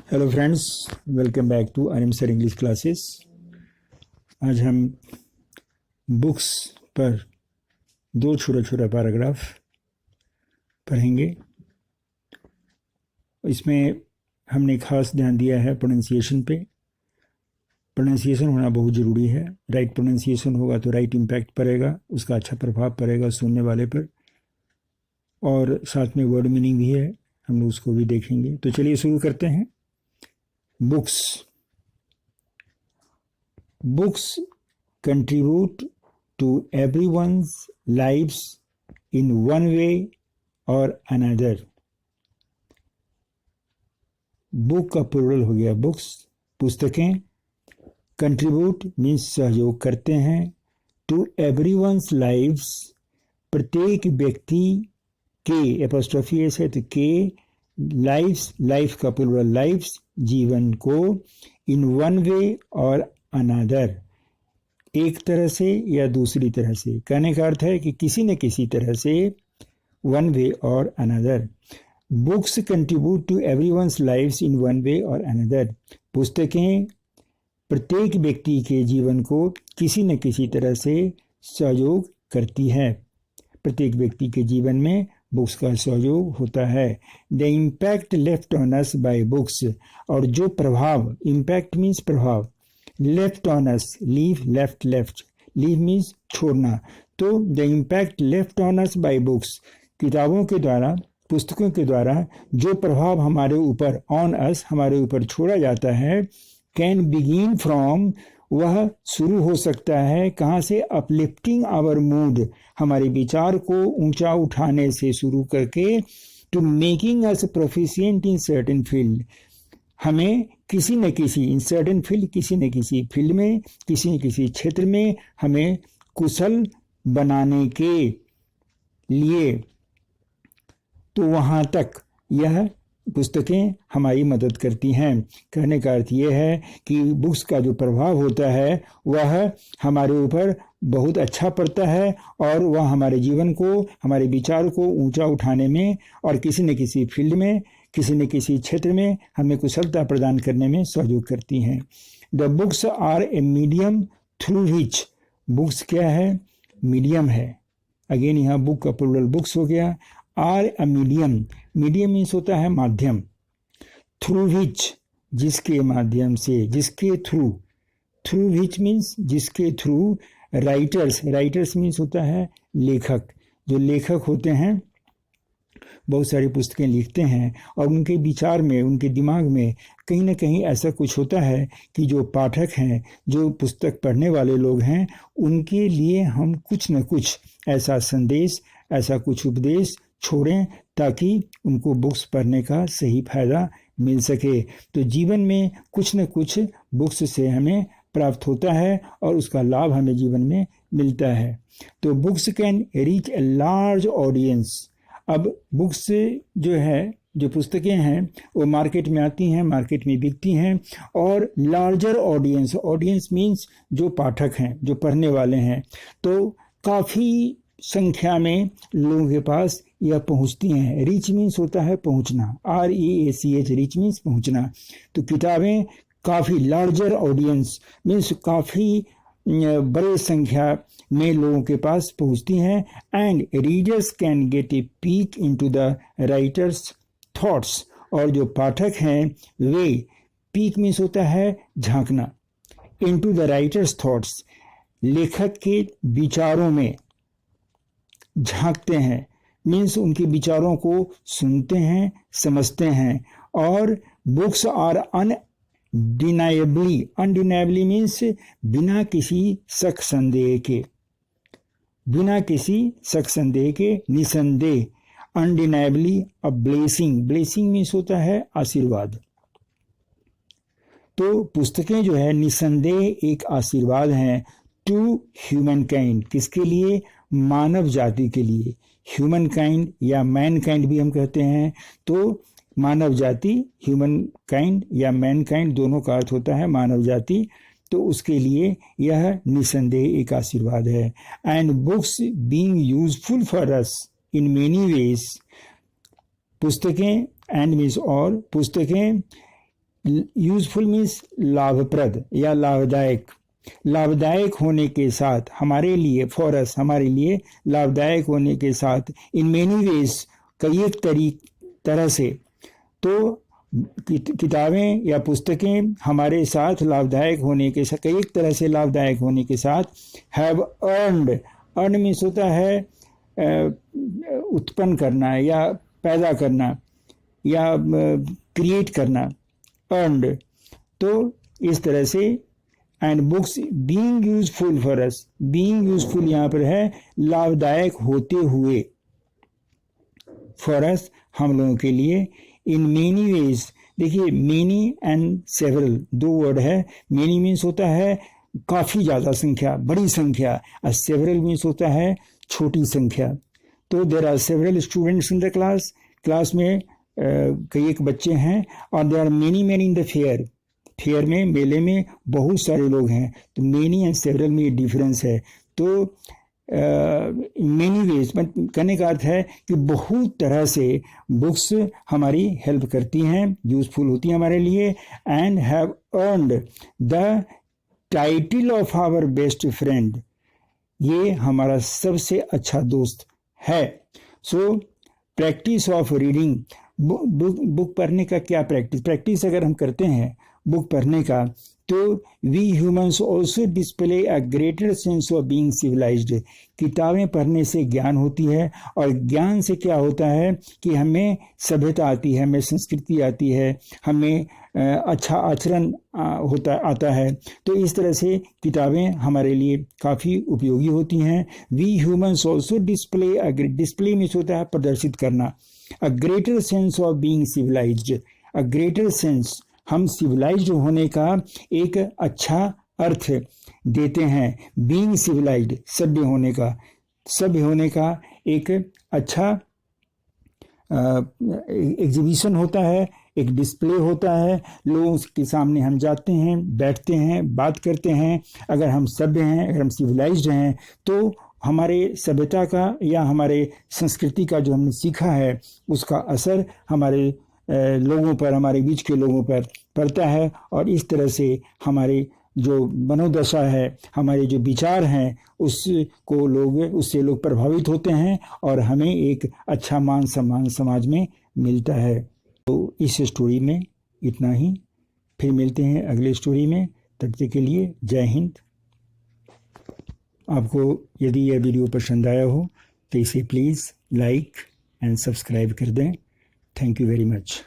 Hello friends, welcome back to Anim sir English classes. आज हम books पर दो छोटा छोटा पैराग्राफ पढ़ेंगे। इसमें हमने खास ध्यान दिया है प्रोनाउंसिएशन पे। प्रोनाउंसिएशन होना बहुत ज़रूरी है। राइट प्रोनाउंसिएशन होगा तो राइट इम्पैक्ट पड़ेगा, उसका अच्छा प्रभाव पड़ेगा सुनने वाले पर, और साथ में वर्ड मीनिंग भी है, हम लोग उसको भी देखेंगे। तो चलिए शुरू करते हैं। Books contribute to everyone's lives in one way or another. Book का प्लूरल हो गया बुक्स, पुस्तकें। कंट्रीब्यूट मीन्स सहयोग करते हैं, टू एवरीवन्स लाइव्स, प्रत्येक व्यक्ति के, एपोस्ट्रोफी एस है तो के, लाइव्स, लाइफ का प्लूरल लाइव्स, जीवन को, इन वन वे और अनदर, एक तरह से या दूसरी तरह से। कहने का अर्थ है कि किसी न किसी तरह से, one way or another. Books contribute to everyone's lives in one way or another. पुस्तकें प्रत्येक व्यक्ति के जीवन को किसी न किसी तरह से सहयोग करती है। प्रत्येक व्यक्ति के जीवन में बुक्स का सहयोग होता है। The impact left on us by books, और जो प्रभाव, इम्पैक्ट मीन्स प्रभाव, left on us, leave, left, left, leave means छोड़ना। तो the impact left on us by books, किताबों के द्वारा, पुस्तकों के द्वारा जो प्रभाव हमारे ऊपर, ऑन अस, हमारे ऊपर छोड़ा जाता है, कैन बिगिन फ्रॉम, वह शुरू हो सकता है कहाँ से, अपलिफ्टिंग आवर मूड, हमारे विचार को ऊंचा उठाने से शुरू करके, to making us proficient in certain field, हमें किसी न किसी, इन सर्टेन फील्ड, किसी न किसी फील्ड में, किसी न किसी क्षेत्र में हमें कुशल बनाने के लिए, तो वहाँ तक यह पुस्तकें हमारी मदद करती हैं। कहने का अर्थ यह है कि बुक्स का जो प्रभाव होता है वह हमारे ऊपर बहुत अच्छा पड़ता है, और वह हमारे जीवन को, हमारे विचार को ऊंचा उठाने में और किसी न किसी फील्ड में, किसी न किसी क्षेत्र में हमें कुशलता प्रदान करने में सहयोग करती हैं। The books are a medium through which, books क्या है, मीडियम है। अगेन यहाँ बुक का प्लूरल बुक्स हो गया। Are a medium, medium means होता है माध्यम, थ्रू विच, जिसके माध्यम से, जिसके थ्रू, थ्रू विच मीन्स जिसके थ्रू, राइटर्स, राइटर्स मीन्स होता है लेखक, जो लेखक होते हैं बहुत सारी पुस्तकें लिखते हैं, और उनके विचार में, उनके दिमाग में कहीं ना कहीं ऐसा कुछ होता है कि जो पाठक हैं, जो पुस्तक पढ़ने वाले लोग हैं, उनके लिए हम कुछ न कुछ ऐसा संदेश, ऐसा कुछ उपदेश छोड़ें ताकि उनको बुक्स पढ़ने का सही फायदा मिल सके। तो जीवन में कुछ न कुछ बुक्स से हमें प्राप्त होता है और उसका लाभ हमें जीवन में मिलता है। तो books can reach a large audience. अब बुक्स जो है, जो पुस्तकें हैं, वो मार्केट में आती हैं, मार्केट में बिकती हैं, और लार्जर ऑडियंस, ऑडियंस मीन्स जो पाठक हैं, जो पढ़ने वाले हैं, तो काफ़ी संख्या में लोगों के पास यह पहुंचती हैं। रीच मीन्स होता है पहुंचना, REACH, रीच मीन्स पहुंचना। तो किताबें काफ़ी, लार्जर ऑडियंस मीन्स काफ़ी बड़े संख्या में लोगों के पास पहुंचती हैं। And readers can get a peak into the writers thoughts, और जो पाठक हैं वे, पीक मीन्स होता है झांकना, इनटू द राइटर्स थॉट्स, लेखक के विचारों में झांकते हैं, मीन्स उनके विचारों को सुनते हैं, समझते हैं। और बुक्स आर अनडिनाएबली, अनडिनाएबली मीन्स बिना किसी शक संदेह के, बिना किसी शक संदेह के, निसंदेह, अनडिनाएबली अ ब्लेसिंग, ब्लेसिंग मीन्स होता है आशीर्वाद। तो पुस्तकें जो है निसंदेह एक आशीर्वाद हैं टू ह्यूमन काइंड, किसके लिए, मानव जाति के लिए। ह्यूमन काइंड या मैन काइंड भी हम कहते हैं, तो मानव जाति, ह्यूमन काइंड या मैन काइंड दोनों का अर्थ होता है मानव जाति, तो उसके लिए यह निसंदेह एक आशीर्वाद है। And books being useful for us in many ways, पुस्तकें, एंड मीन्स और, पुस्तकें यूजफुल मीन्स लाभप्रद या लाभदायक। लाभदायक होने के साथ हमारे लिए, फॉर अस, हमारे लिए लाभदायक होने के साथ, इन मेनी वेज, कई एक तरह से। तो किताबें या पुस्तकें हमारे साथ लाभदायक होने के साथ, कई एक तरह से लाभदायक होने के साथ, हैव अर्नड, अर्न मीन्स होता है उत्पन्न करना या पैदा करना या क्रिएट करना, अर्नड। तो इस तरह से, and books being useful for us, being useful यहाँ पर है लाभदायक होते हुए, फॉर अस हम लोगों के लिए, इन मेनी वेज। देखिए मेनी एंड सेवरल दो वर्ड है। मेनी मीन्स होता है काफ़ी ज़्यादा संख्या, बड़ी संख्या, और सेवरल मीन्स होता है छोटी संख्या। तो there are several students in the class, class में कई एक बच्चे हैं, और there are many man in the fair, fair में, मेले में बहुत सारे लोग हैं। तो मेनी एंड सेवरल में ये डिफरेंस है। तो मेनी वेज कहने का अर्थ है कि बहुत तरह से बुक्स हमारी हेल्प करती हैं, यूजफुल होती हैं हमारे लिए। And have earned the title of our best friend, ये हमारा सबसे अच्छा दोस्त है। So practice of reading, book पढ़ने का क्या प्रैक्टिस अगर हम करते हैं बुक पढ़ने का, तो we humans also display a greater sense of being civilised. किताबें पढ़ने से ज्ञान होती है, और ज्ञान से क्या होता है कि हमें सभ्यता आती है, हमें संस्कृति आती है, हमें अच्छा आचरण आता है। तो इस तरह से किताबें हमारे लिए काफ़ी उपयोगी होती हैं। We humans also display means होता है प्रदर्शित करना, a greater sense of being civilised, a greater sense, हम सिविलाइज्ड होने का एक अच्छा अर्थ देते हैं। बीइंग सिविलाइज्ड, सभ्य होने का एक अच्छा एग्जीबिशन होता है, एक डिस्प्ले होता है। लोगों के सामने हम जाते हैं, बैठते हैं, बात करते हैं। अगर हम सभ्य हैं, अगर हम सिविलाइज्ड हैं, तो हमारे सभ्यता का या हमारे संस्कृति का जो हमने सीखा है उसका असर हमारे लोगों पर, हमारे बीच के लोगों पर पड़ता है। और इस तरह से हमारे जो मनोदशा है, हमारे जो विचार हैं, उससे लोग प्रभावित होते हैं, और हमें एक अच्छा मान सम्मान समाज में मिलता है। तो इस स्टोरी में इतना ही, फिर मिलते हैं अगले स्टोरी में। तब तक के लिए जय हिंद। आपको यदि यह वीडियो पसंद आया हो तो इसे प्लीज़ लाइक एंड सब्सक्राइब कर दें। Thank you very much.